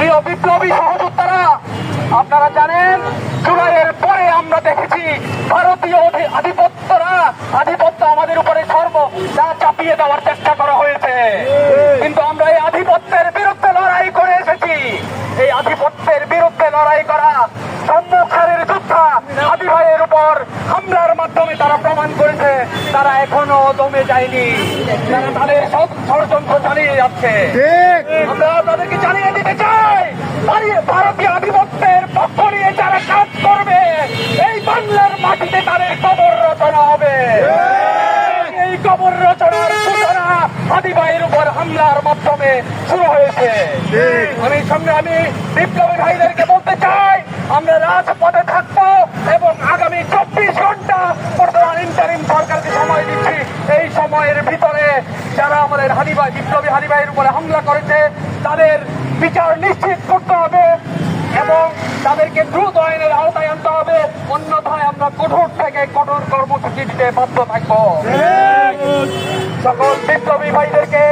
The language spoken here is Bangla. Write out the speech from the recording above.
প্রিয় বিপ্লবী সহযোদ্ধারা, আপনারা জানেন জুলাইয়ের পরে আমরা দেখেছি ভারতীয় আধিপত্য আমাদের উপরে যা চাপিয়ে দেওয়ার চেষ্টা করা হয়েছে, কিন্তু আমরা এই আধিপত্যের বিরুদ্ধে লড়াই করে এসেছি। এই আধিপত্যের বিরুদ্ধে লড়াই করা সম্মুখের যোদ্ধা হাদি ভাইয়ের উপর হামলার মাধ্যমে তারা প্রমাণ করেছে তারা এখনো দমে যায়নি, তারা তাদের সব ষড়যন্ত্র চালিয়ে যাচ্ছে। আমরা তাদেরকে জানিয়ে দিতে চাই, ভারতীয় আধিপত্যের পক্ষ নিয়ে যারা কাজ করবে এই বাংলার মাটিতে তাদের কবর রচনা হবে। এই কবর রচনার সূচনা হাদি ভাইয়ের উপর হামলার মাধ্যমে শুরু হয়েছে। আমি বিপ্লবী ভাইদেরকে বলতে চাই, আমরা রাজপথে থাকবো এবং আগামী 24 ঘন্টা বর্তমান ইন্টারিম সরকারকে সময় দিচ্ছি। এই সময়ের ভিতরে যারা আমাদের বিপ্লবী হাদি ভাইয়ের উপরে হামলা করেছে তাদের বিচার নিশ্চিত করতে হবে এবং তাদেরকে দ্রুত আইনের আওতায় আনতে হবে, অন্যথায় আমরা কঠোর থেকে কঠোর কর্মসূচি দিতে বাধ্য থাকবো। সকল বিপ্লবী ভাইদেরকে